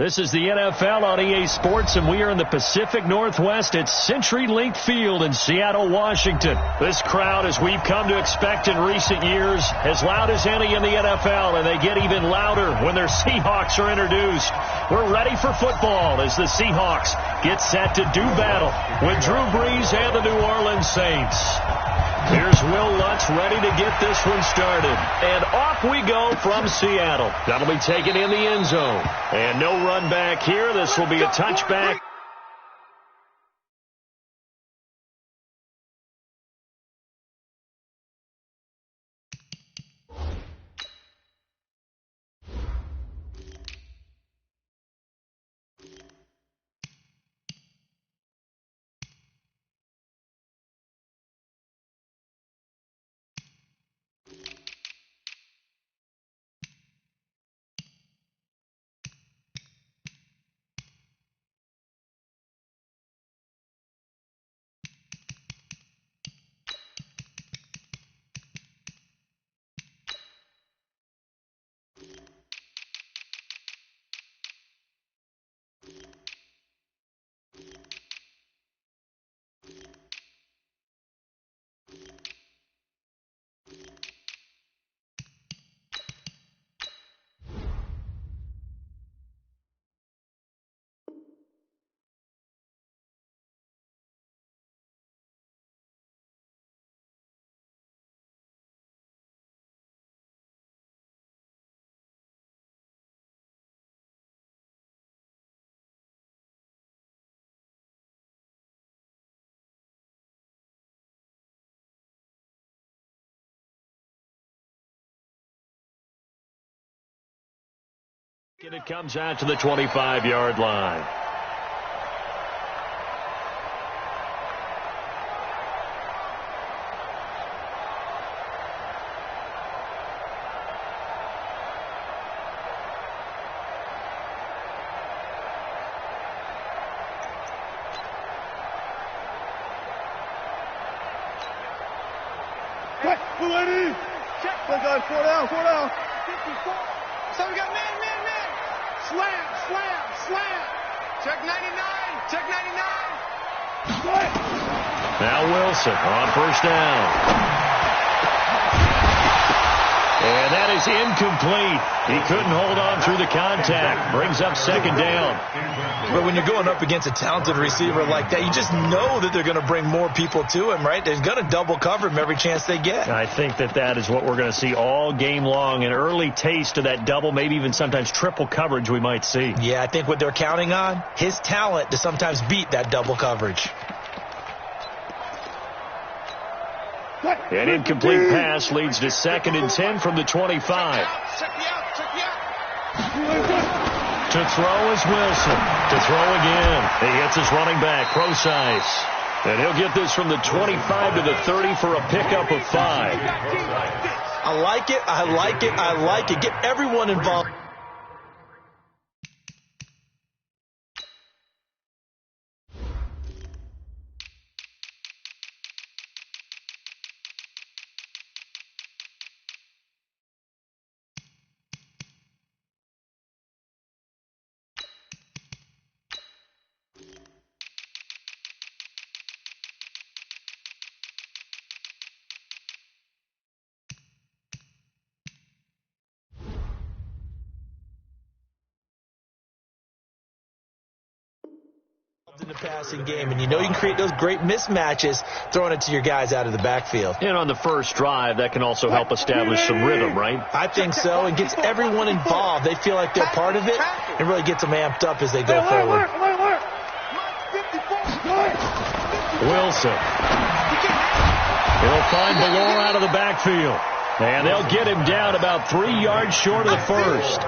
This is the NFL on EA Sports, and we are in the Pacific Northwest at CenturyLink Field in Seattle, Washington. This crowd, as we've come to expect in recent years, as loud as any in the NFL, and they get even louder when their Seahawks are introduced. We're ready for football as the Seahawks get set to do battle with Drew Brees and the New Orleans Saints. Here's Will Lutz ready to get this one started. And off we go from Seattle. That'll be taken in the end zone. And no run back here. This will be a touchback. And it comes out to the 25-yard line. Check. Four down. 54. So we got man. Slam. Check 99. Now Wilson on first down. And that is incomplete. He couldn't hold on through the contact. Brings up second down. But when you're going up against a talented receiver like that, you just know that they're going to bring more people to him, right? They're going to double cover him every chance they get. I think that is what we're going to see all game long. An early taste of that double, maybe even sometimes triple coverage we might see. Yeah, I think what they're counting on, his talent to sometimes beat that double coverage. An incomplete pass leads to 2nd and 10 from the 25. Check me out. To throw is Wilson. To throw again. He hits his running back, Procise. And he'll get this from the 25 to the 30 for a pickup of 5. I like it. Get everyone involved. In the passing game, and you know you can create those great mismatches throwing it to your guys out of the backfield. And on the first drive, that can also help establish some rhythm, right? I think so. It gets everyone involved. They feel like they're part of it and really gets them amped up as they go forward. Wilson. He'll find Ballore out of the backfield. And they'll get him down about 3 yards short of the first.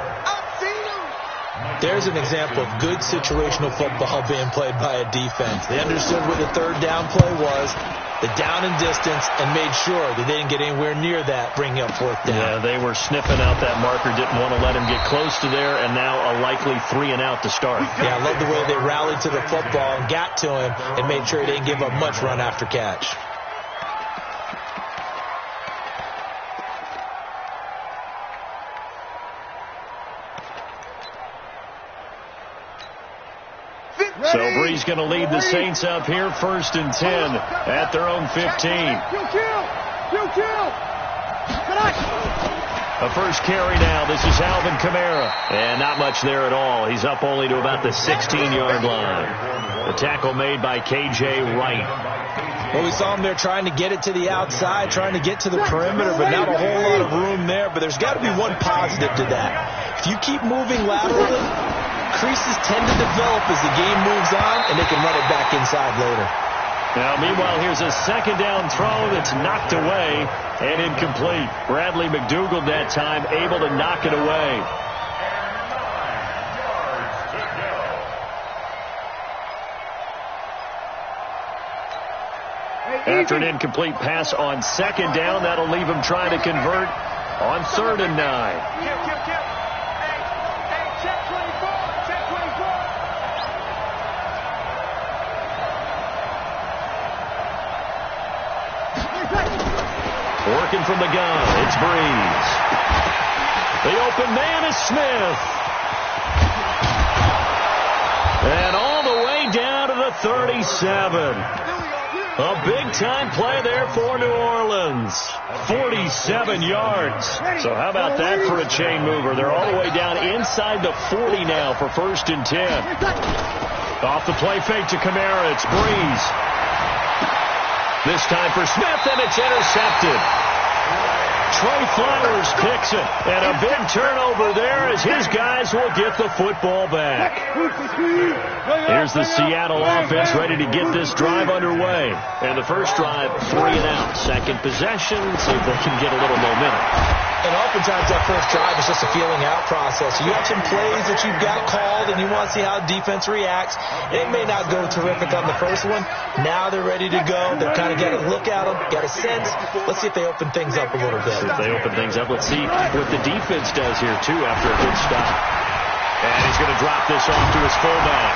There's an example of good situational football being played by a defense. They understood where the third down play was, the down and distance, and made sure that they didn't get anywhere near that, bringing up fourth down. Yeah, they were sniffing out that marker, didn't want to let him get close to there, and now a likely 3 and out to start. Yeah, I love the way they rallied to the football and got to him and made sure he didn't give up much run after catch. So Bree's going to lead the Saints up here, 1st and 10 at their own 15. A first carry now. This is Alvin Kamara. And not much there at all. He's up only to about the 16-yard line. The tackle made by K.J. Wright. Well, we saw him there trying to get it to the outside, trying to get to the perimeter, but not a whole lot of room there. But there's got to be one positive to that. If you keep moving laterally, creases tend to develop as the game moves on, and they can run it back inside later. Now, meanwhile, here's a second down throw that's knocked away and incomplete. Bradley McDougald that time able to knock it away. After an incomplete pass on second down, that'll leave him trying to convert on 3rd and 9. Working from the gun, it's Breeze. The open man is Smith. And all the way down to the 37. A big-time play there for New Orleans. 47 yards. So how about that for a chain mover? They're all the way down inside the 40 now for 1st and 10. Off the play fake to Kamara, it's Breeze. This time for Smith, and it's intercepted. Trey Flowers picks it, and a big turnover there as his guys will get the football back. Here's the Seattle offense ready to get this drive underway. And the first drive, 3 and out. Second possession, see if they can get a little momentum. And oftentimes that first drive is just a feeling out process. You have some plays that you've got called and you want to see how defense reacts. It may not go terrific on the first one. Now they're ready to go. They've kind of got to look at them, got a sense. Let's see if they open things up a little bit. If they open things up, let's see what the defense does here, too, after a good stop. And he's going to drop this off to his fullback.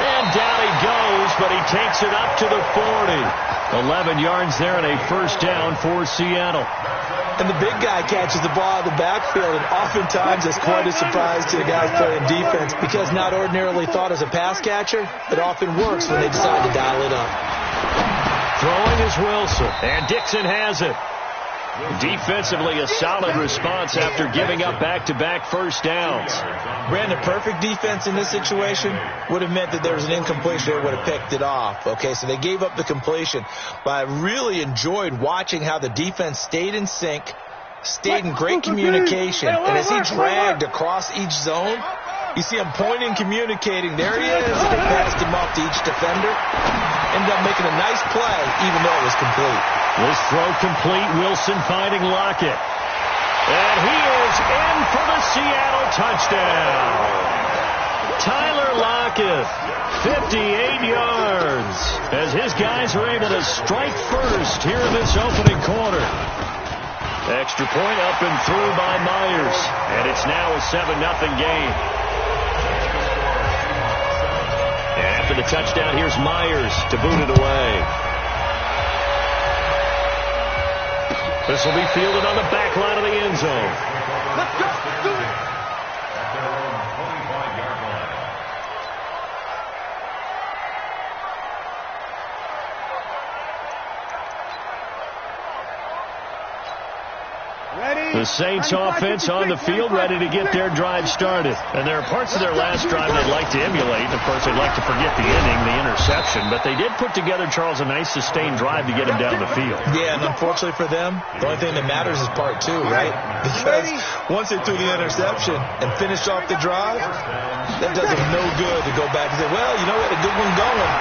And down he goes, but he takes it up to the 40. 11 yards there and a first down for Seattle. And the big guy catches the ball out of the backfield, and oftentimes it's quite a surprise to the guys playing defense because not ordinarily thought as a pass catcher, it often works when they decide to dial it up. Throwing is Wilson, and Dixon has it. Defensively, a solid response after giving up back-to-back first downs. Brandon, perfect defense in this situation would have meant that there was an incompletion. They would have picked it off. Okay, so they gave up the completion. But I really enjoyed watching how the defense stayed in sync, stayed in great communication. And as he dragged across each zone, you see him pointing, communicating. There he is. And they passed him off to each defender. Ended up making a nice play, even though it was complete. This throw complete. Wilson finding Lockett. And he is in for the Seattle touchdown. Tyler Lockett, 58 yards, as his guys are able to strike first here in this opening quarter. Extra point up and through by Myers. And it's now a 7-0 game. And after the touchdown, here's Myers to boot it away. This will be fielded on the back line of the end zone. Let's go. Do it. The Saints offense on the field ready to get their drive started. And there are parts of their last drive they'd like to emulate. And, of course, they'd like to forget the ending, the interception. But they did put together, Charles, a nice sustained drive to get him down the field. Yeah, and unfortunately for them, the only thing that matters is part 2, right? Because once they threw the interception and finished off the drive, that does them no good to go back and say, well, you know, we had a good one going.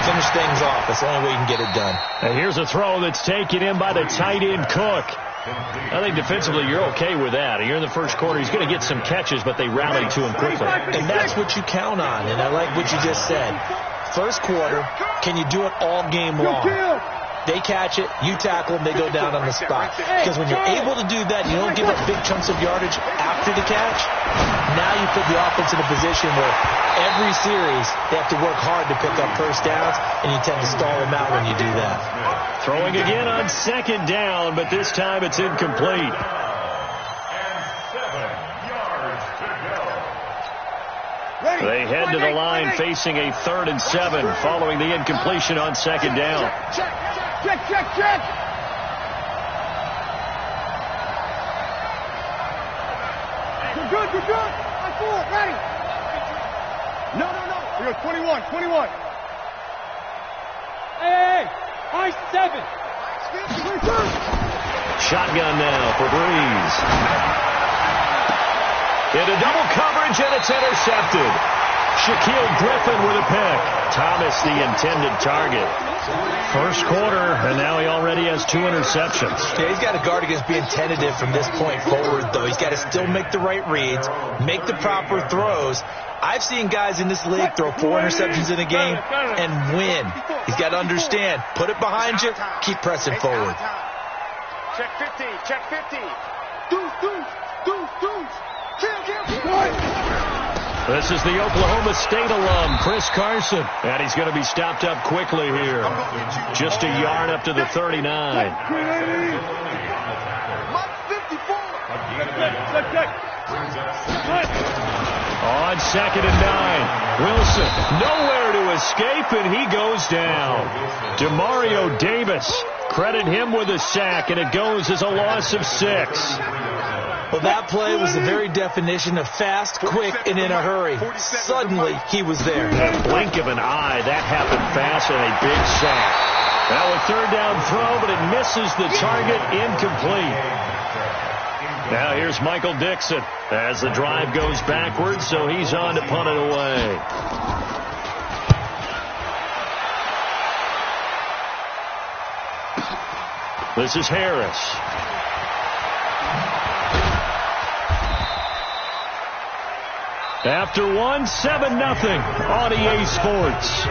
Finish things off. That's the only way you can get it done. And here's a throw that's taken in by the tight end Cook. I think defensively you're okay with that. You're in the first quarter. He's going to get some catches, but they rally to him quickly. And that's what you count on, and I like what you just said. First quarter, can you do it all game long? They catch it, you tackle them, they go down on the spot. Because when you're able to do that, you don't give up big chunks of yardage after the catch. Now you put the offense in a position where every series they have to work hard to pick up first downs, and you tend to stall them out when you do that. Throwing again on second down, but this time it's incomplete. They head to the line facing a 3rd and 7 following the incompletion on 2nd down. Check. You're good. I forward, ready. No. You're 21. Hey, high 7. Shotgun now for Breeze. Into double coverage, and it's intercepted. Shaquille Griffin with a pick. Thomas the intended target. First quarter, and now he already has 2 interceptions. Yeah, he's got to guard against being tentative from this point forward, though. He's got to still make the right reads, make the proper throws. I've seen guys in this league throw 4 interceptions in a game and win. He's got to understand, put it behind you, keep pressing forward. Check 50. Deuce. This is the Oklahoma State alum, Chris Carson. And he's going to be stopped up quickly here. Just a yard up to the 39. On 2nd and 9. Wilson nowhere to escape, and he goes down. Demario Davis, credit him with a sack, and it goes as a loss of 6. Well, that play was the very definition of fast, quick, and in a hurry. Suddenly, he was there. A blink of an eye, that happened fast, and a big sack. Now a 3rd down throw, but it misses the target, incomplete. Now here's Michael Dixon as the drive goes backwards, so he's on to punt it away. This is Harris. After 1, 7-0 on EA Sports.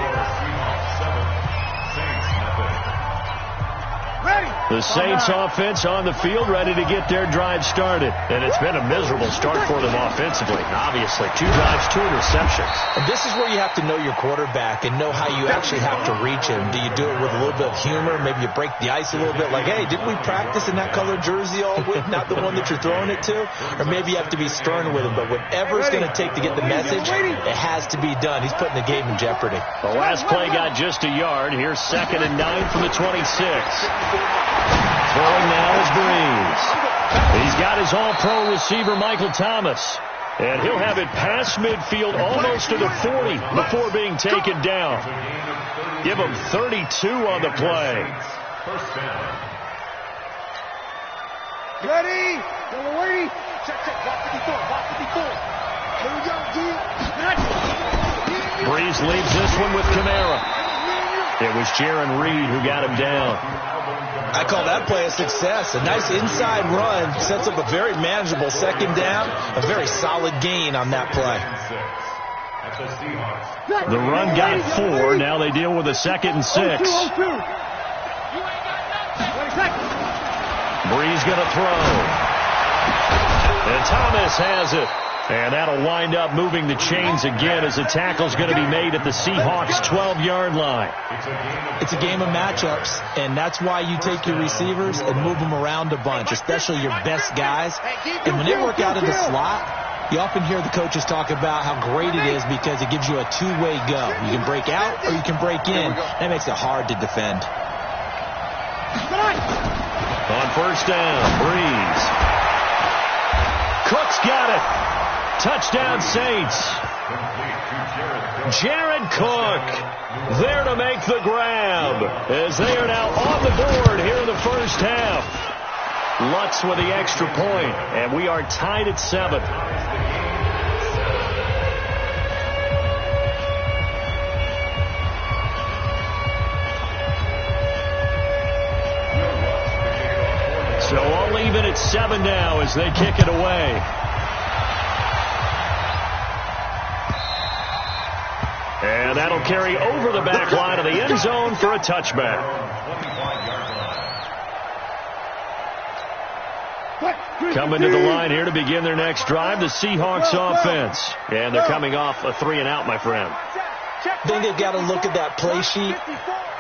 The Saints offense on the field, ready to get their drive started. And it's been a miserable start for them offensively. Obviously, 2 drives, 2 interceptions. And this is where you have to know your quarterback and know how you actually have to reach him. Do you do it with a little bit of humor? Maybe you break the ice a little bit, like, hey, didn't we practice in that colored jersey all week? Not the one that you're throwing it to? Or maybe you have to be stern with him. But whatever it's going to take to get the message, it has to be done. He's putting the game in jeopardy. The last play got just a yard. Here's 2nd and 9 from the 26. Throwing now is Breeze. He's got his all-pro receiver, Michael Thomas. And he'll have it past midfield almost to the 40 before being taken down. Give him 32 on the play. Ready? Ready? Check. Block 54. Here we go, G. Breeze leaves this one with Kamara. It was Jaron Reed who got him down. I call that play a success. A nice inside run sets up a very manageable 2nd down. A very solid gain on that play. The run got 4. Now they deal with a 2nd and 6. Breeze going to throw. And Thomas has it. And that'll wind up moving the chains again as the tackle's going to be made at the Seahawks' 12-yard line. It's a game of matchups, and that's why you take your receivers and move them around a bunch, especially your best guys. And when they work out of the slot, you often hear the coaches talk about how great it is because it gives you a two-way go. You can break out or you can break in. That makes it hard to defend. On 1st down, Breeze. Cook's got it. Touchdown, Saints. Jared Cook there to make the grab as they are now on the board here in the first half. Lutz with the extra point, and we are tied at 7. So all even at 7 now as they kick it away. And that'll carry over the back line of the end zone for a touchback. Coming to the line here to begin their next drive, the Seahawks offense. And they're coming off a 3-and-out, my friend. I think they've got to look at that play sheet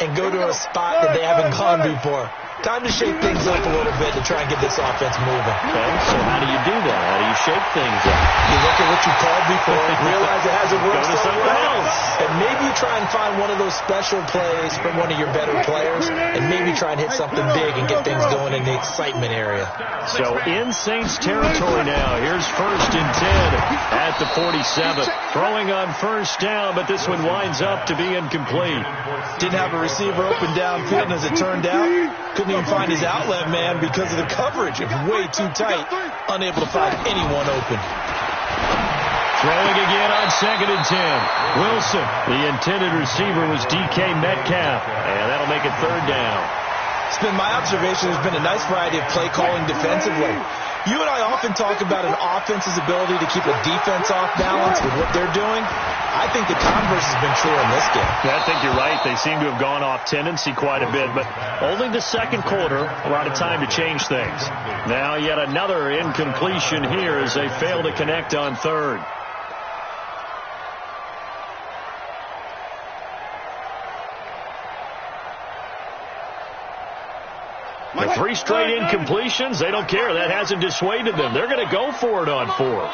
and go to a spot that they haven't gone before. Time to shake things up a little bit to try and get this offense moving. Okay, so how do you do that? How do you shake things up? You look at what you called before, realize it hasn't worked Go to somewhere else. and maybe you try and find one of those special plays from one of your better players, and maybe try and hit something big and get things going in the excitement area. So in Saints territory now. Here's 1st and 10 at the 47. Throwing on 1st down, but this one winds up to be incomplete. Didn't have a receiver open downfield, and as it turned out, couldn't even find his outlet man because of the coverage. It was way too tight, unable to find anyone open. Throwing again on 2nd and 10. Wilson, the intended receiver, was DK Metcalf, and that'll make it 3rd down. It's been my observation there's been a nice variety of play calling defensively. You and I often talk about an offense's ability to keep a defense off balance with what they're doing. I think the converse has been true in this game. Yeah, I think you're right. They seem to have gone off tendency quite a bit, but only the 2nd quarter, a lot of time to change things. Now yet another incompletion here as they fail to connect on 3rd. The 3 straight incompletions, they don't care. That hasn't dissuaded them. They're going to go for it on 4th.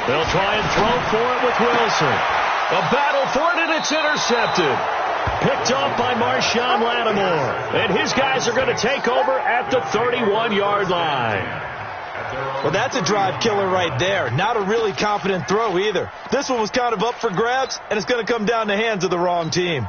They'll try and throw for it with Wilson. A battle for it, and it's intercepted. Picked off by Marshawn Lattimore. And his guys are going to take over at the 31-yard line. Well, that's a drive killer right there. Not a really confident throw either. This one was kind of up for grabs, and it's going to come down the hands of the wrong team.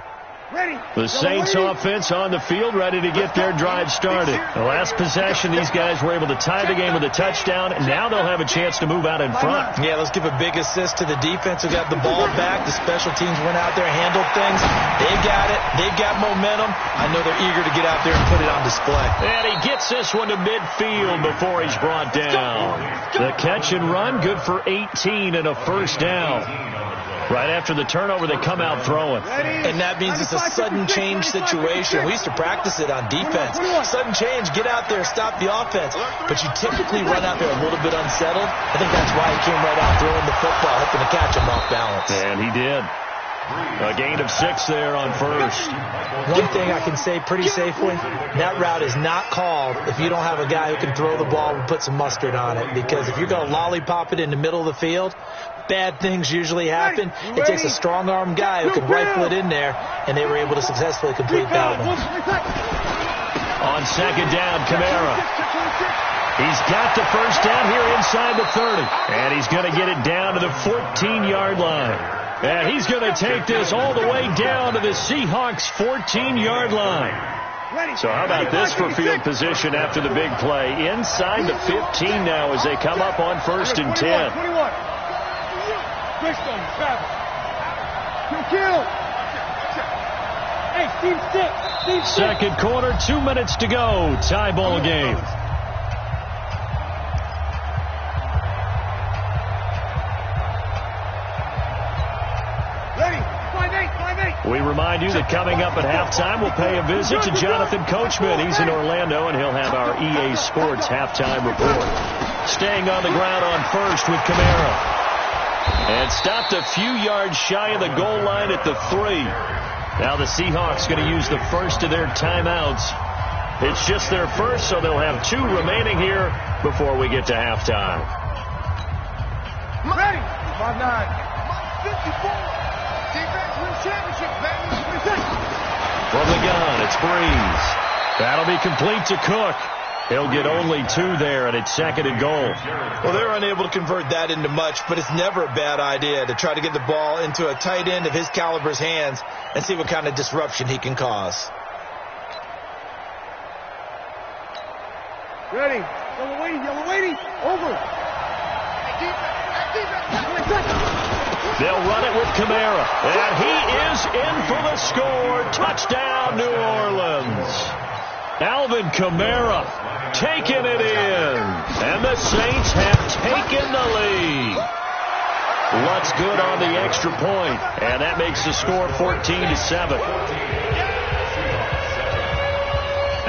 The Saints offense on the field, ready to get their drive started. The last possession, these guys were able to tie the game with a touchdown, and now they'll have a chance to move out in front. Yeah, let's give a big assist to the defense who got the ball back. The special teams went out there, handled things. They've got it. They've got momentum. I know they're eager to get out there and put it on display. And he gets this one to midfield before he's brought down. The catch and run, good for 18 and a 1st down. Right after the turnover, they come out throwing. And that means it's a sudden change situation. We used to practice it on defense. Sudden change, get out there, stop the offense. But you typically run out there a little bit unsettled. I think that's why he came right out throwing the football, hoping to catch him off balance. And he did. A gain of 6 there on 1st. One thing I can say pretty safely, that route is not called if you don't have a guy who can throw the ball and put some mustard on it. Because if you're going to lollipop it in the middle of the field, bad things usually happen. It takes a strong-arm guy who can rifle it in there, and they were able to successfully complete that one. On 2nd down, Kamara. He's got the 1st down here inside the 30. And he's going to get it down to the 14-yard line. And he's going to take this all the way down to the Seahawks' 14-yard line. So how about this for field position after the big play? Inside the 15 now as they come up on 1st and 10. Second quarter, 2 minutes to go. Tie ball game. We remind you that coming up at halftime, we'll pay a visit to Jonathan Coachman. He's in Orlando, and he'll have our EA Sports halftime report. Staying on the ground on 1st with Kamara. And stopped a few yards shy of the goal line at the 3. Now the Seahawks going to use the first of their timeouts. It's just their first, so they'll have 2 remaining here before we get to halftime. Ready. 5'9". 54. From the gun, it's Breeze. That'll be complete to Cook. He'll get only 2 there, and it's 2nd and goal. Well, they're unable to convert that into much, but it's never a bad idea to try to get the ball into a tight end of his caliber's hands and see what kind of disruption he can cause. Ready. Yellow waiting. Over. They'll run it with Kamara. And he is in for the score. Touchdown, New Orleans. Alvin Kamara taking it in. And the Saints have taken the lead. Lutz good on the extra point. And that makes the score 14-7.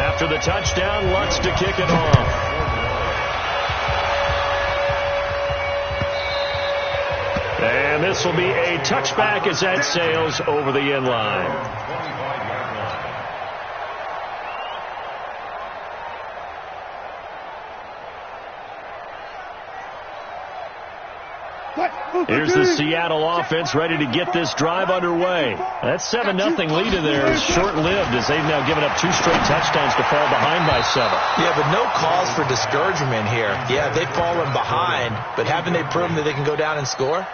After the touchdown, Lutz to kick it off. And this will be a touchback as that sails over the end line. Here's the Seattle offense ready to get this drive underway. That 7-0 lead in there is short-lived as they've now given up 2 straight touchdowns to fall behind by 7. Yeah, but no cause for discouragement here. Yeah, they've fallen behind, but haven't they proven that they can go down and score?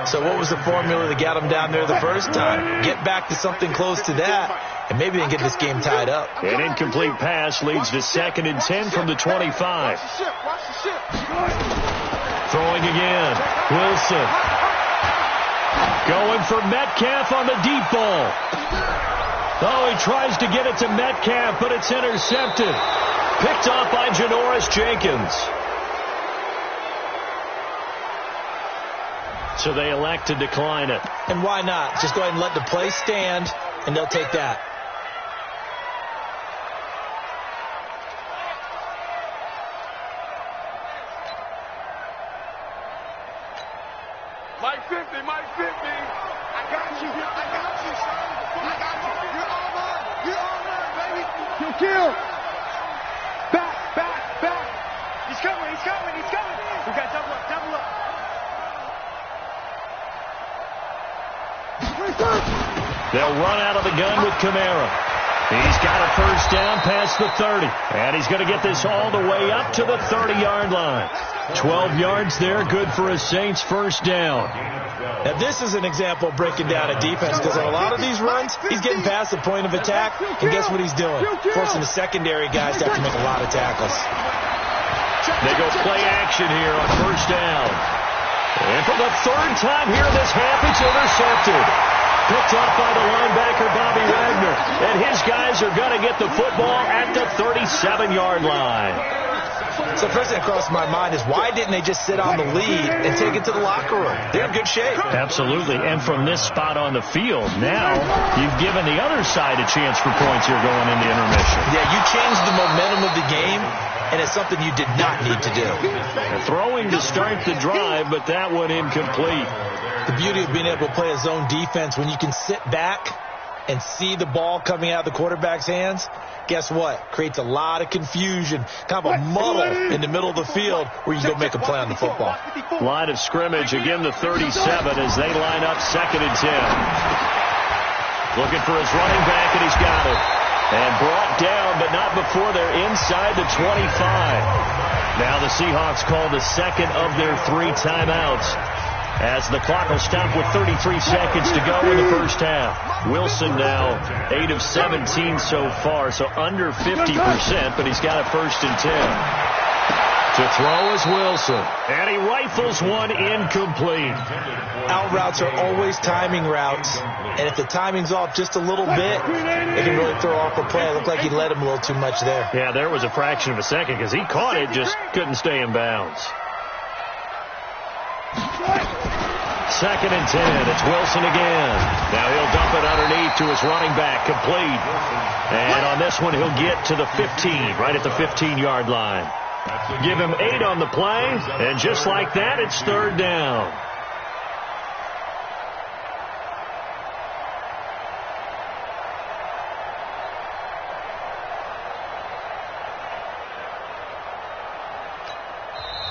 So what was the formula that got them down there the first time? Get back to something close to that, and maybe they can get this game tied up. An incomplete pass leads to 2nd and 10 from the 25. Throwing again. Wilson. Going for Metcalf on the deep ball. Oh, he tries to get it to Metcalf, but it's intercepted. Picked off by Janoris Jenkins. So they elect to decline it. And why not? Just go ahead and let the play stand, and they'll take that. Mike 50. I got you, son. I got you. You're all mine, baby. Kill. Back. He's coming. We got double up. They'll run out of the gun with Kamara. He's got a first down past the 30. And he's going to get this all the way up to the 30-yard line. 12 yards there, good for a Saints first down. Now, this is an example of breaking down a defense because on a lot of these runs, he's getting past the point of attack, and guess what he's doing? Forcing the secondary guys to have to make a lot of tackles. They go play action here on first down. And for the 3rd time here this half, it's intercepted. Picked up by the linebacker, Bobby Wagner. And his guys are going to get the football at the 37-yard line. So first thing that crossed my mind is why didn't they just sit on the lead and take it to the locker room? They're in good shape. Absolutely. And from this spot on the field, now you've given the other side a chance for points here going into intermission. Yeah, you changed the momentum of the game, and it's something you did not need to do. And throwing to start the drive, but that one incomplete. The beauty of being able to play a zone defense when you can sit back and see the ball coming out of the quarterback's hands, guess what? Creates a lot of confusion, kind of a muddle in the middle of the field where you can go make a play on the football. Line of scrimmage, again the 37 as they line up 2nd and 10. Looking for his running back, and he's got it. And brought down, but not before they're inside the 25. Now the Seahawks call the 2nd of their 3 timeouts, as the clock will stop with 33 seconds to go in the first half. Wilson now 8 of 17 so far, so under 50%, but he's got a 1st and 10. To throw is Wilson, and he rifles one incomplete. Out routes are always timing routes, and if the timing's off just a little bit, it can really throw off a play. It looked like he let him a little too much there. Yeah, there was a fraction of a second because he caught it, just couldn't stay in bounds. 2nd and 10. It's Wilson again. Now he'll dump it underneath to his running back, complete. And on this one, he'll get to the 15, right at the 15-yard line. Give him 8 on the play, and just like that, it's 3rd down.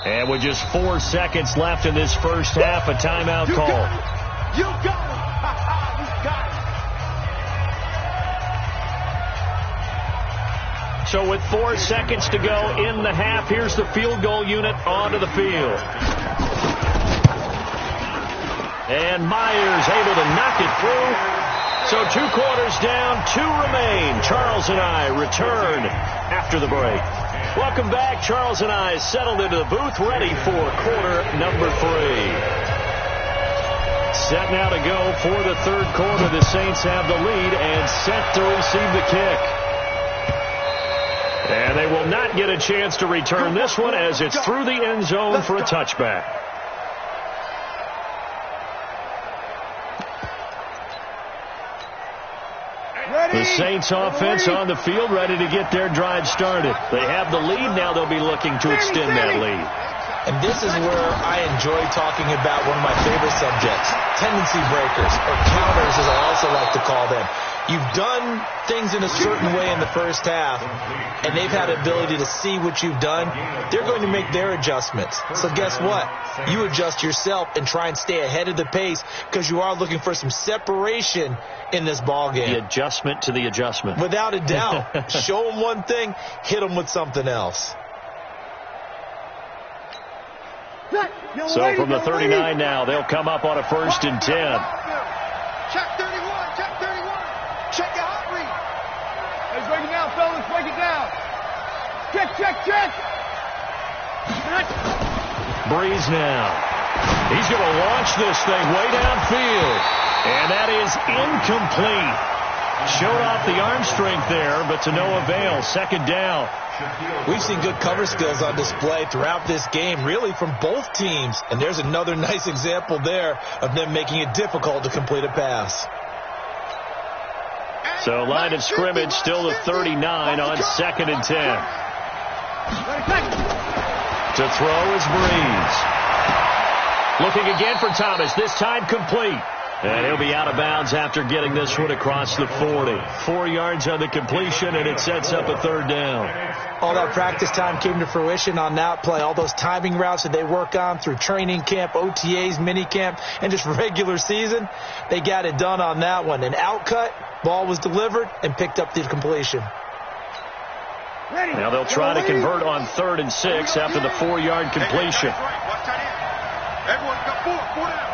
And with just 4 seconds left in this first half, a timeout call. You got it. You got it. So with 4 seconds to go in the half, here's the field goal unit onto the field. And Myers able to knock it through. So 2 quarters down, 2 remain. Charles and I return after the break. Welcome back. Charles and I settled into the booth, ready for quarter number 3. Set now to go for the 3rd quarter. The Saints have the lead and set to receive the kick. And they will not get a chance to return this one as it's through the end zone for a touchback. The Saints offense on the field ready to get their drive started. They have the lead. Now they'll be looking to extend that lead. And this is where I enjoy talking about one of my favorite subjects, tendency breakers, or counters as I also like to call them. You've done things in a certain way in the first half, and they've had the ability to see what you've done. They're going to make their adjustments. So guess what? You adjust yourself and try and stay ahead of the pace because you are looking for some separation in this ball game. The adjustment to the adjustment. Without a doubt. Show them one thing, hit them with something else. So from the 39 now, they'll come up on a 1st and 10. Check 31, check 31. Check your hot read. Let's break it down, fellas. Break it down. Check, check, check. Breeze now. He's going to launch this thing way downfield. And that is incomplete. Showed off the arm strength there, but to no avail. 2nd down. We've seen good cover skills on display throughout this game, really from both teams. And there's another nice example there of them making it difficult to complete a pass. So line of scrimmage still at 39 on 2nd and 10. To throw is Breeze. Looking again for Thomas, this time complete. And he'll be out of bounds after getting this one across the 40. 4 yards on the completion, and it sets up a 3rd down. All that practice time came to fruition on that play. All those timing routes that they work on through training camp, OTAs, minicamp, and just regular season, they got it done on that one. An outcut, ball was delivered, and picked up the completion. Now they'll try to convert on 3rd and 6 after the 4-yard completion. Everyone's got 4 down.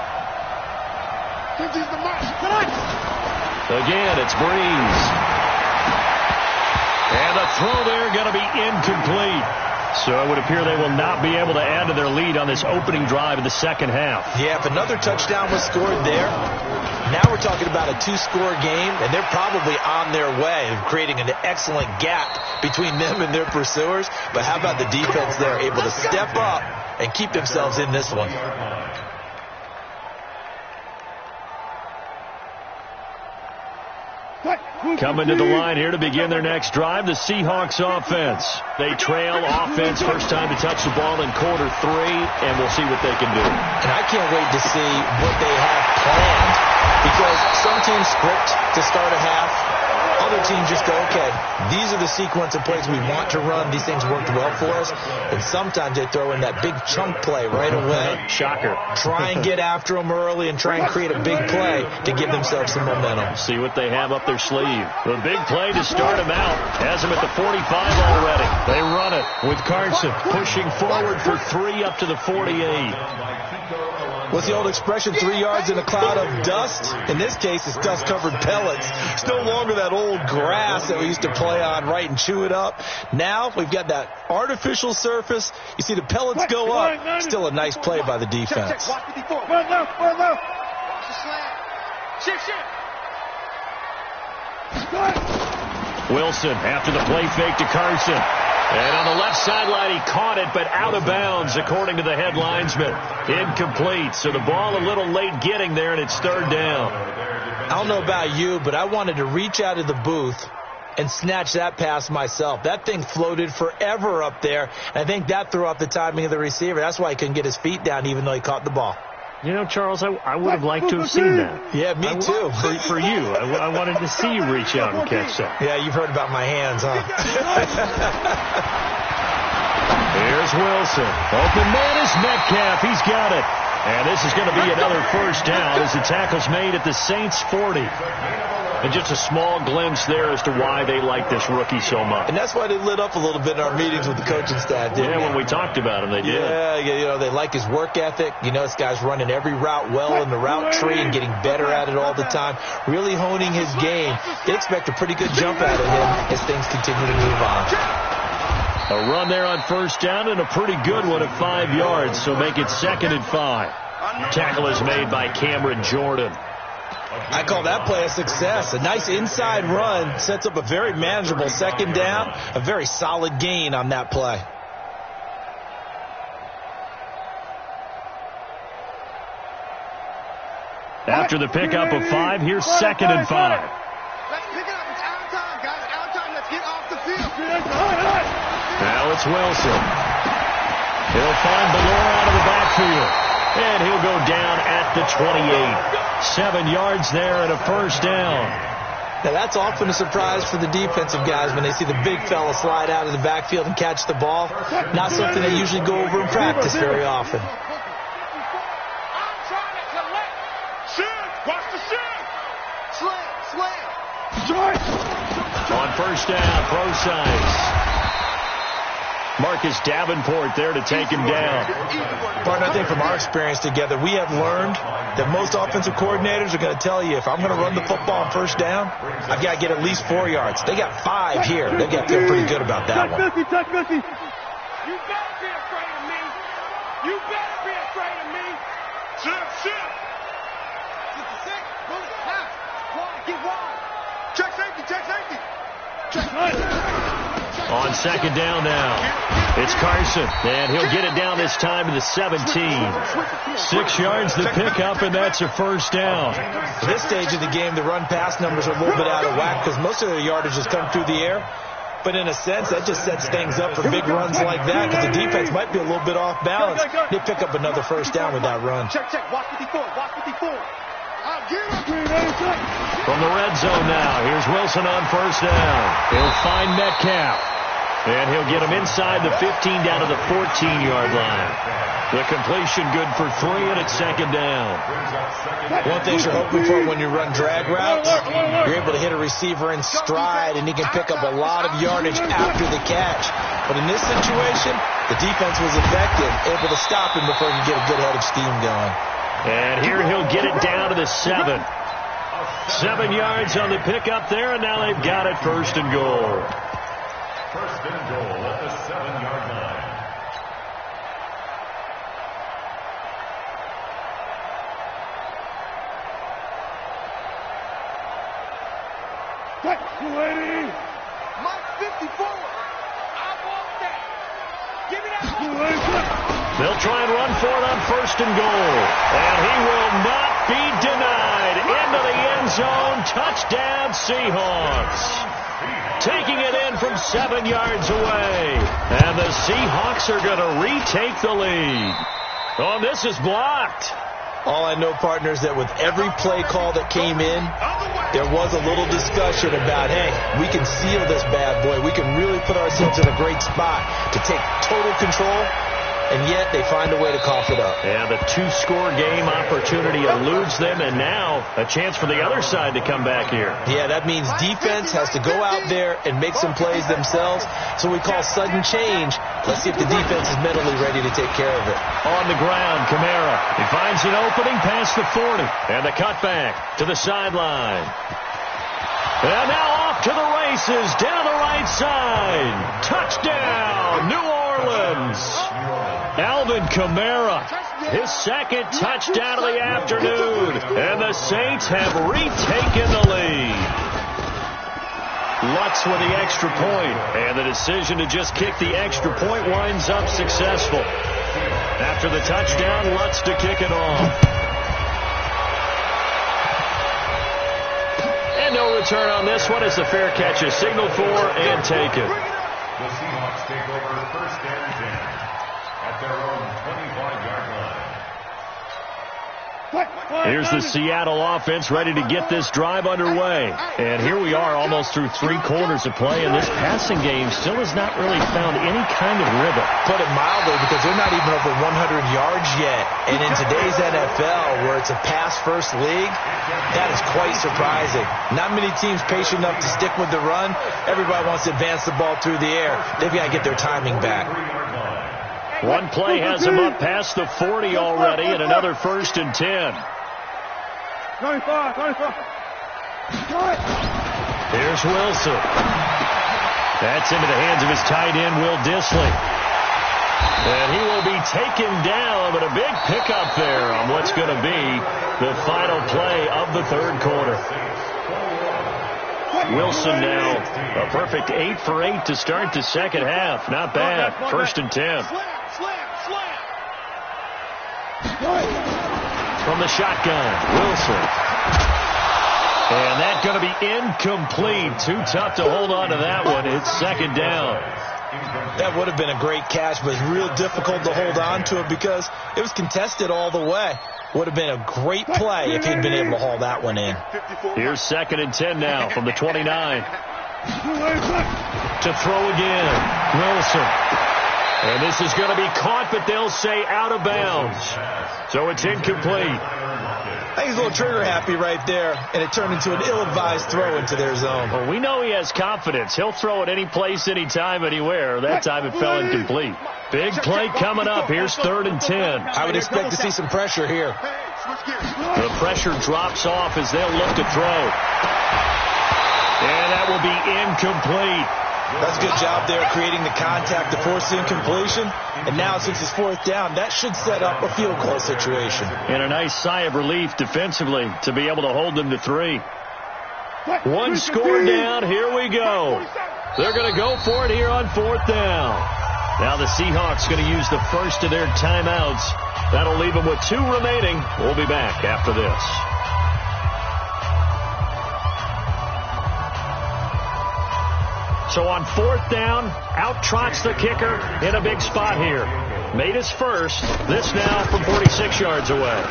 Again, it's Breeze. And the throw there going to be incomplete. So it would appear they will not be able to add to their lead on this opening drive of the 2nd half. Yeah, if another touchdown was scored there, now we're talking about a 2-score game, and they're probably on their way of creating an excellent gap between them and their pursuers. But how about the defense there, able to step up and keep themselves in this one? Coming to the line here to begin their next drive, the Seahawks offense. They trail offense, first time to touch the ball in quarter 3, and we'll see what they can do. And I can't wait to see what they have planned, because some teams script to start a half. Other teams just go, okay, these are the sequence of plays we want to run. These things worked well for us. And sometimes they throw in that big chunk play right away. Shocker. Try and get after them early and try and create a big play to give themselves some momentum. See what they have up their sleeve. The big play to start them out. Has them at the 45 already. They run it with Carson pushing forward for 3 up to the 48. What's the old expression, 3 yards in a cloud of dust? In this case, it's dust-covered pellets. It's no longer that old grass that we used to play on, right, and chew it up. Now we've got that artificial surface. You see the pellets go up. Still a nice play by the defense. Watch 54. Watch the slant. Wilson after the play fake to Carson. And on the left sideline, he caught it, but out of bounds, according to the head linesman. Incomplete. So the ball a little late getting there, and it's 3rd down. I don't know about you, but I wanted to reach out of the booth and snatch that pass myself. That thing floated forever up there. And I think that threw off the timing of the receiver. That's why he couldn't get his feet down, even though he caught the ball. You know, Charles, I would have liked to have seen that. Yeah, me too. For you. I wanted to see you reach out and catch that. Yeah, you've heard about my hands, huh? Here's Wilson. Open man is Metcalf. He's got it. And this is going to be another 1st down as the tackle's made at the Saints' 40. And just a small glimpse there as to why they like this rookie so much. And that's why they lit up a little bit in our meetings with the coaching staff, didn't they? Yeah, when we talked about him, they did. Yeah, you know, they like his work ethic. You know, this guy's running every route well in the route tree and getting better at it all the time, really honing his game. They expect a pretty good jump out of him as things continue to move on. A run there on 1st down and a pretty good one at 5 yards, so make it 2nd and 5. Tackle is made by Cameron Jordan. I call that play a success. A nice inside run sets up a very manageable 2nd down, a very solid gain on that play. After the pickup of 5, here's 2nd and 5. Let's pick it up. It's out of time, guys. Out of time. Let's get off the field. Now it's Wilson. He'll find Ballora out of the backfield. And he'll go down at the 28. 7 yards there and a 1st down. Now, that's often a surprise for the defensive guys when they see the big fella slide out of the backfield and catch the ball. Not something they usually go over in practice very often. I'm trying to collect. Shin, watch the shin. Slam. On first down, Procise. Marcus Davenport there to take him down. Partner, I think from our experience together, we have learned that most offensive coordinators are going to tell you, if I'm going to run the football on first down, I've got to get at least 4 yards. They got 5 here. They've got to feel pretty good about that one. You better be afraid of me. You better be afraid of me. Shit. 66, bullet, half. Wide, get wide. Check safety. On second down now, it's Carson, and he'll get it down this time to the 17. 6 yards the pickup, and that's a first down. At this stage of the game, the run-pass numbers are a little bit out of whack because most of their yardage has come through the air. But in a sense, that just sets things up for big runs like that because the defense might be a little bit off balance. They pick up another first down with that run. Check. Watch 54. From the red zone now, here's Wilson on first down. He'll find Metcalf. And he'll get him inside the 15 down to the 14-yard line. The completion good for 3, and it's second down. One thing you're hoping for when you run drag routes, you're able to hit a receiver in stride, and he can pick up a lot of yardage after the catch. But in this situation, the defense was effective, able to stop him before he could get a good head of steam going. And here he'll get it down to the 7. 7 yards on the pickup there, and now they've got it first and goal. First and goal at the 7-yard line. Mike 54. I want that. Give me that. They'll try and run for it on first and goal. And he will not be denied. Into the end zone. Touchdown, Seahawks. Taking it in from 7 yards away. And the Seahawks are going to retake the lead. Oh, this is blocked. All I know, partner, is that with every play call that came in, there was a little discussion about, hey, we can seal this bad boy. We can really put ourselves in a great spot to take total control. And yet they find a way to cough it up. Yeah, the 2-score game opportunity eludes them, and now a chance for the other side to come back here. Yeah, that means defense has to go out there and make some plays themselves. So we call sudden change. Let's see if the defense is mentally ready to take care of it. On the ground, Kamara. He finds an opening past the 40. And the cutback to the sideline. And now off to the races, down the right side. Touchdown, New Orleans. Alvin Kamara, his second touchdown of the afternoon. And the Saints have retaken the lead. Lutz with the extra point. And the decision to just kick the extra point winds up successful. After the touchdown, Lutz to kick it off. And no return on this one as the fair catch is signaled for and taken. The Seahawks take over first and 10 at their own 25-yard line. Here's the Seattle offense ready to get this drive underway. And here we are almost through 3 quarters of play, and this passing game still has not really found any kind of rhythm. Put it mildly, because they're not even over 100 yards yet. And in today's NFL, where it's a pass-first league, that is quite surprising. Not many teams patient enough to stick with the run. Everybody wants to advance the ball through the air. They've got to get their timing back. One play has him up past the 40 already, and another first and 10. 95. Here's Wilson. That's into the hands of his tight end, Will Dissly. And he will be taken down, but a big pickup there on what's going to be the final play of the third quarter. Wilson now a perfect 8 for 8 to start the second half. Not bad. First and 10. From the shotgun, Wilson. And that's going to be incomplete. Too tough to hold on to that one. It's second down. That would have been a great catch, but it's real difficult to hold on to it because it was contested all the way. Would have been a great play if he'd been able to haul that one in. Here's 2nd and 10 now from the 29. To throw again, Wilson. And this is going to be caught, but they'll say out of bounds. So it's incomplete. I think he's a little trigger happy right there, and it turned into an ill-advised throw into their zone. Well, we know he has confidence. He'll throw it any place, anytime, anywhere. That time it fell incomplete. Big play coming up. Here's 3rd and 10. I would expect to see some pressure here. The pressure drops off as they'll look to throw. And that will be incomplete. That's a good job there creating the contact to force the incompletion. And now since it's 4th down, that should set up a field goal situation. And a nice sigh of relief defensively to be able to hold them to 3. One score down. Here we go. They're going to go for it here on 4th down. Now the Seahawks going to use the first of their timeouts. That'll leave them with 2 remaining. We'll be back after this. So on 4th down, out trots the kicker in a big spot here. Made his first. This now from 46 yards away.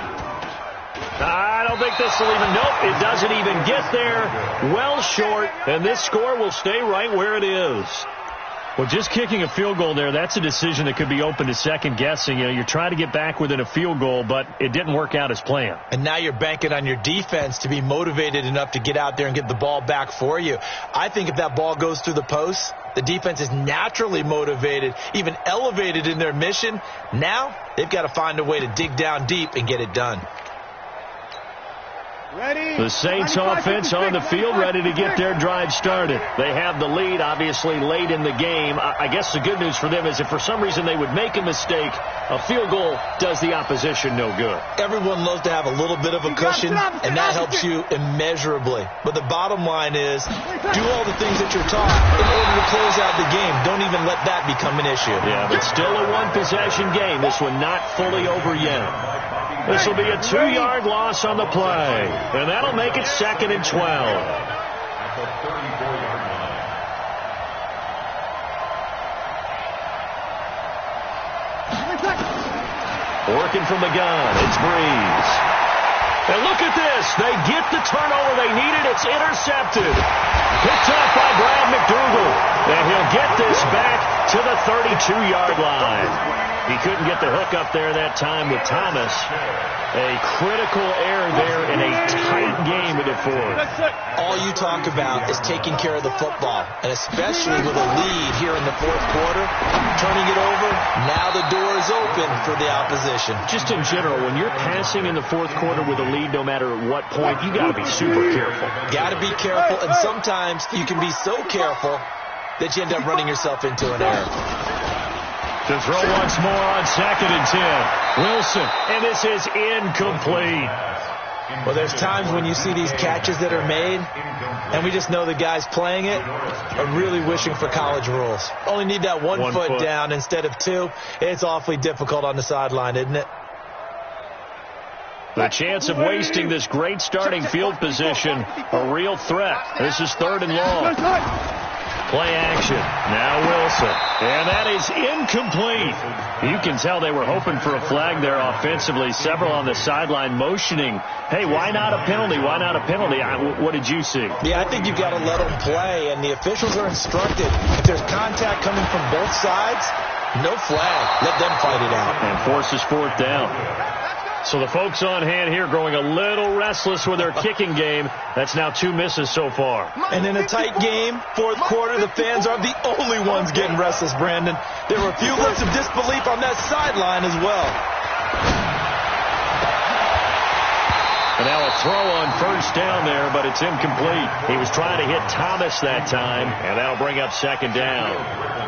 I don't think this will even, nope, it doesn't even get there. Well short, and this score will stay right where it is. Well, just kicking a field goal there, that's a decision that could be open to second guessing. You know, you're trying to get back within a field goal, but it didn't work out as planned. And now you're banking on your defense to be motivated enough to get out there and get the ball back for you. I think if that ball goes through the post, the defense is naturally motivated, even elevated in their mission. Now they've got to find a way to dig down deep and get it done. The Saints offense on the field, ready to get their drive started. They have the lead, obviously, late in the game. I guess the good news for them is if for some reason they would make a mistake, a field goal does the opposition no good. Everyone loves to have a little bit of a cushion, and that helps you immeasurably. But the bottom line is, do all the things that you're taught in order to close out the game. Don't even let that become an issue. Yeah, but still a one-possession game. This one not fully over yet. This will be a 2-yard loss on the play. And that'll make it 2nd and 12. Working from the gun, it's Breeze. And look at this. They get the turnover they needed. It's intercepted. Picked off by Brad McDougal. And he'll get this back to the 32-yard line. He couldn't get the hook up there that time with Thomas. A critical error there in a tight game with it forward. All you talk about is taking care of the football, and especially with a lead here in the 4th quarter, turning it over, now the door is open for the opposition. Just in general, when you're passing in the 4th quarter with a lead, no matter what point, you got to be super careful. Got to be careful, and sometimes you can be so careful that you end up running yourself into an error. To throw once more on 2nd and 10. Wilson, and this is incomplete. Well, there's times when you see these catches that are made, and we just know the guys playing it are really wishing for college rules. Only need that one foot down instead of 2. It's awfully difficult on the sideline, isn't it? The chance of wasting this great starting field position, a real threat. This is 3rd and long. Play action. Now Wilson. And that is incomplete. You can tell they were hoping for a flag there offensively. Several on the sideline motioning, hey, why not a penalty? Why not a penalty? What did you see? Yeah, I think you've got to let them play, and the officials are instructed. If there's contact coming from both sides, no flag. Let them fight it out. And forces 4th down. So the folks on hand here growing a little restless with their kicking game. That's now 2 misses so far. And in a tight game, 4th quarter, the fans are the only ones getting restless, Brandon. There were a few looks of disbelief on that sideline as well. And now a throw on 1st down there, but it's incomplete. He was trying to hit Thomas that time, and that'll bring up 2nd down.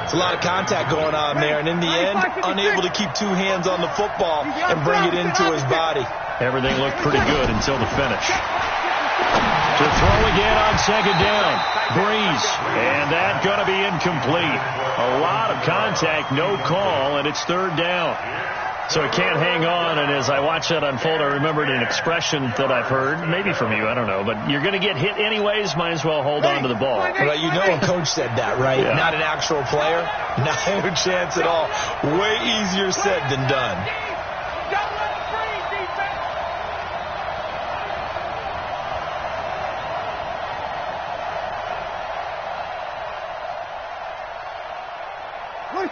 It's a lot of contact going on there, and in the end, unable to keep 2 hands on the football and bring it into his body. Everything looked pretty good until the finish. To throw again on 2nd down. Breeze. And that's going to be incomplete. A lot of contact, no call, and it's 3rd down. So it can't hang on, and as I watch that unfold, I remembered an expression that I've heard, maybe from you, I don't know, but you're going to get hit anyways, might as well hold on to the ball. Well, you know a coach said that, right? Yeah. Not an actual player. No chance at all. Way easier said than done.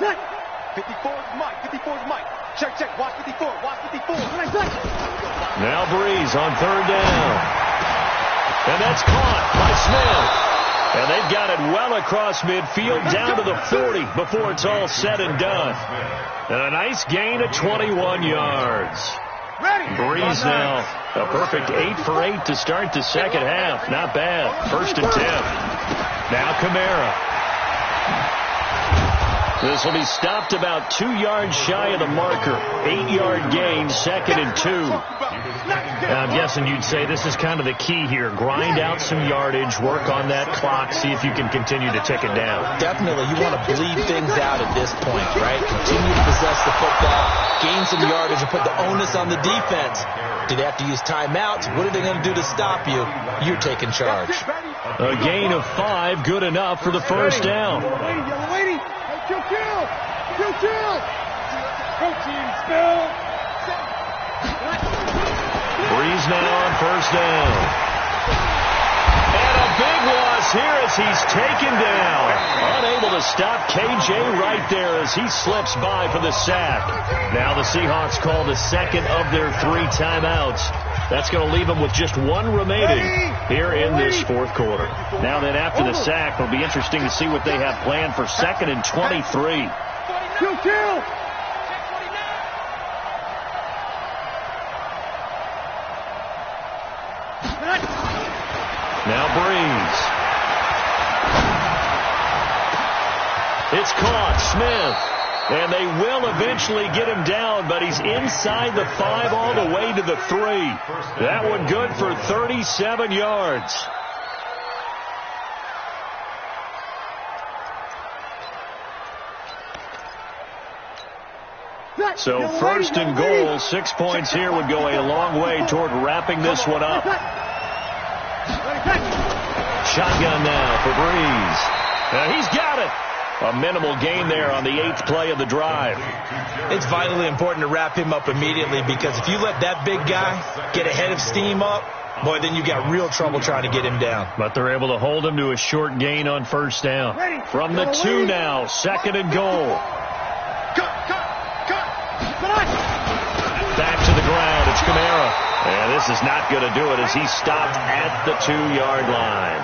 54's Mike. 54's Mike. Check, check. Watch 54. Watch 54. Now Breeze on third down. And that's caught by Smith. And they've got it well across midfield down to the 40 before it's all said and done. And a nice gain of 21 yards. Breeze now a perfect 8 for 8 to start the second half. Not bad. 1st and 10. Now Kamara. This will be stopped about 2 yards shy of the marker. 8-yard gain, 2nd and 2. I'm guessing you'd say this is kind of the key here. Grind out some yardage, work on that clock, see if you can continue to tick it down. Definitely. You want to bleed things out at this point, right? Continue to possess the football, gain some yardage, and put the onus on the defense. Do they have to use timeouts? What are they going to do to stop you? You're taking charge. A gain of 5, good enough for the first down. Yellow lady. Kill. Go team, Spill. Breeze now on first down. And a big loss here as he's taken down. Unable to stop KJ right there as he slips by for the sack. Now the Seahawks call the second of their 3 timeouts. That's going to leave them with just 1 remaining here in this 4th quarter. Now then after the sack, it'll be interesting to see what they have planned for 2nd and 23. Kill. Now Breeze. It's caught. Smith. And they will eventually get him down, but he's inside the 5 all the way to the 3. That one good for 37 yards. So 1st and goal, 6 points here would go a long way toward wrapping this one up. Shotgun now for Breeze. He's got it. A minimal gain there on the 8th play of the drive. It's vitally important to wrap him up immediately because if you let that big guy get ahead of steam up, boy, then you got real trouble trying to get him down. But they're able to hold him to a short gain on first down. From the 2 now, 2nd and goal. Back to the ground, it's Kamara. And this is not going to do it as he's stopped at the 2-yard line.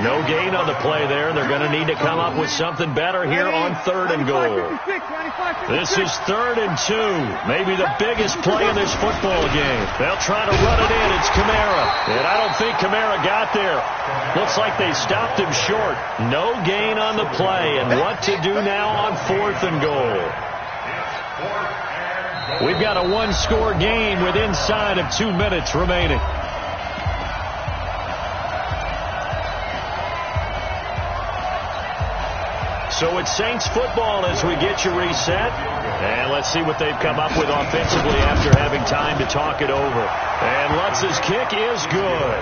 No gain on the play there. They're going to need to come up with something better here on 3rd and goal. This is 3rd and 2. Maybe the biggest play in this football game. They'll try to run it in. It's Kamara. And I don't think Kamara got there. Looks like they stopped him short. No gain on the play. And what to do now on 4th and goal? We've got a 1-score game with inside of 2 minutes remaining. So it's Saints football as we get you reset. And let's see what they've come up with offensively after having time to talk it over. And Lutz's kick is good.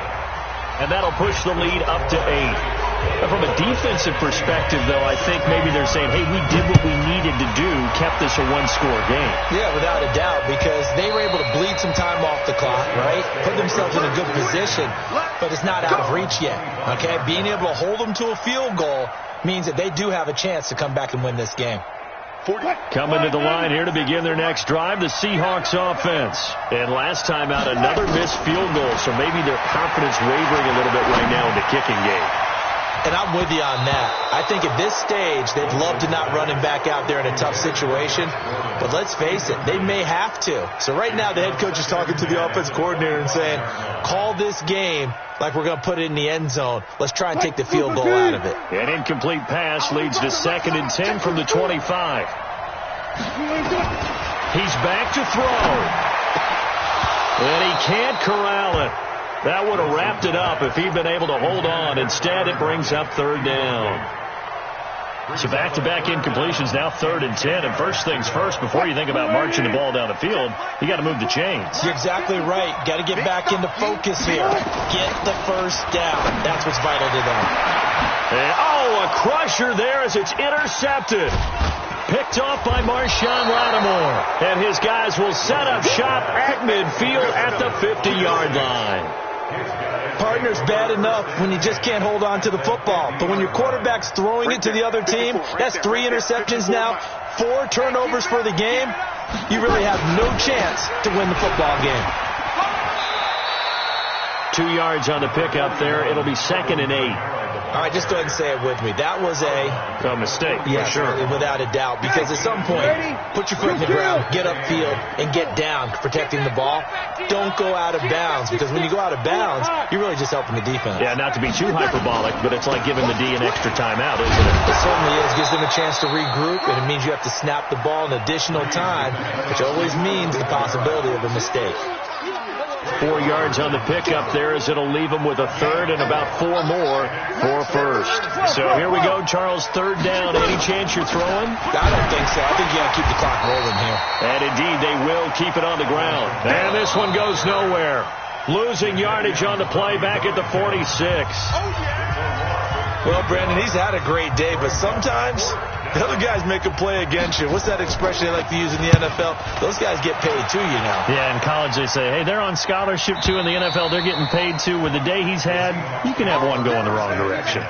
And that'll push the lead up to 8. But from a defensive perspective, though, I think maybe they're saying, hey, we did what we needed to do, kept this a 1-score game. Yeah, without a doubt, because they were able to bleed some time off the clock, right? Put themselves in a good position, but it's not out of reach yet, okay? Being able to hold them to a field goal means that they do have a chance to come back and win this game. Coming to the line here to begin their next drive, the Seahawks offense. And last time out, another missed field goal, so maybe their confidence wavering a little bit right now in the kicking game. And I'm with you on that. I think at this stage, they'd love to not run him back out there in a tough situation. But let's face it, they may have to. So right now, the head coach is talking to the offense coordinator and saying, call this game like we're going to put it in the end zone. Let's try and take the field goal out of it. An incomplete pass leads to 2nd and 10 from the 25. He's back to throw. And he can't corral it. That would have wrapped it up if he'd been able to hold on. Instead, it brings up 3rd down. So back-to-back incompletions, now 3rd and 10. And first things first, before you think about marching the ball down the field, you got to move the chains. You're exactly right. Got to get back into focus here. Get the first down. That's what's vital to them. And, a crusher there as it's intercepted. Picked off by Marshawn Lattimore. And his guys will set up shop at midfield at the 50-yard line. Partner's bad enough when you just can't hold on to the football. But when your quarterback's throwing it to the other team, that's 3 interceptions now, 4 turnovers for the game. You really have no chance to win the football game. 2 yards on the pickup there. It'll be 2nd and 8. All right, just go ahead and say it with me. That was a mistake, yes, for sure. Without a doubt, because at some point, put your foot in the ground, get upfield, and get down protecting the ball. Don't go out of bounds, because when you go out of bounds, you're really just helping the defense. Yeah, not to be too hyperbolic, but it's like giving the D an extra timeout, isn't it? It certainly is. Gives them a chance to regroup, and it means you have to snap the ball an additional time, which always means the possibility of a mistake. 4 yards on the pickup there as it'll leave them with a 3rd and about 4 more for 1st. So here we go, Charles, 3rd down. Any chance you're throwing? I don't think so. I think you got to keep the clock rolling here. And indeed, they will keep it on the ground. And this one goes nowhere. Losing yardage on the play back at the 46. Well, Brandon, he's had a great day, but sometimes the other guys make a play against you. What's that expression they like to use in the NFL? Those guys get paid too, you know. Yeah, in college they say, hey, they're on scholarship too. In the NFL, they're getting paid too. With the day he's had, you can have one go in the wrong direction.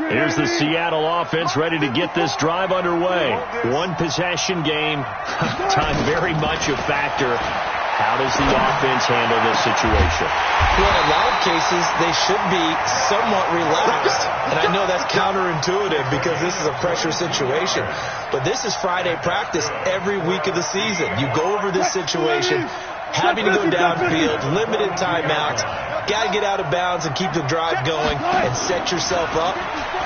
Here's the Seattle offense ready to get this drive underway. 1 possession game. Time very much a factor. How does the offense handle this situation? Well, in a lot of cases, they should be somewhat relaxed. And I know that's counterintuitive because this is a pressure situation. But this is Friday practice every week of the season. You go over this situation, having to go downfield, limited timeouts, got to get out of bounds and keep the drive going and set yourself up.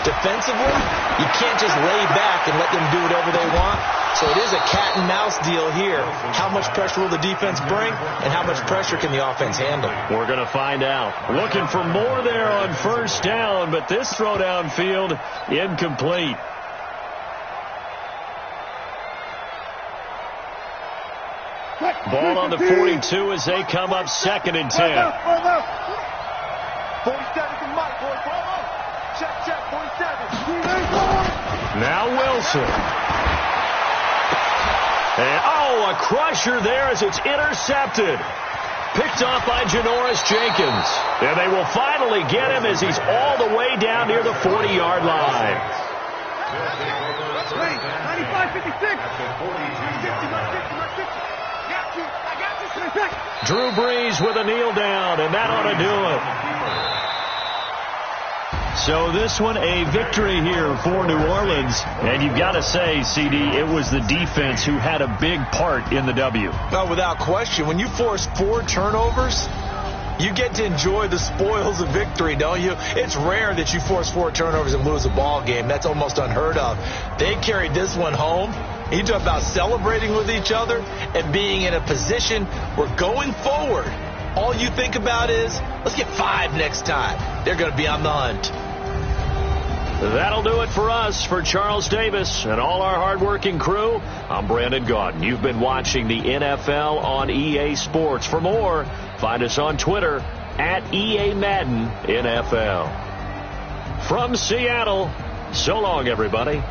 Defensively, you can't just lay back and let them do whatever they want. So it is a cat and mouse deal here. How much pressure will the defense bring, and how much pressure can the offense handle? We're going to find out. Looking for more there on 1st down, but this throw downfield incomplete. Ball on the 42 as they come up 2nd and 10. 47 to Mike, boy. Check, 47. Now Wilson. And, a crusher there as it's intercepted. Picked off by Janoris Jenkins. And they will finally get him as he's all the way down near the 40-yard line. 95-56. Drew Brees with a kneel down, and that ought to do it. So this one, a victory here for New Orleans. And you've got to say, CD, it was the defense who had a big part in the W. No, without question. When you force 4 turnovers, you get to enjoy the spoils of victory, don't you? It's rare that you force 4 turnovers and lose a ball game. That's almost unheard of. They carried this one home. You talk about celebrating with each other and being in a position where going forward, all you think about is, let's get 5 next time. They're going to be on the hunt. That'll do it for us. For Charles Davis and all our hardworking crew, I'm Brandon Gaudin. You've been watching the NFL on EA Sports. For more, find us on Twitter at EA Madden NFL. From Seattle, so long, everybody.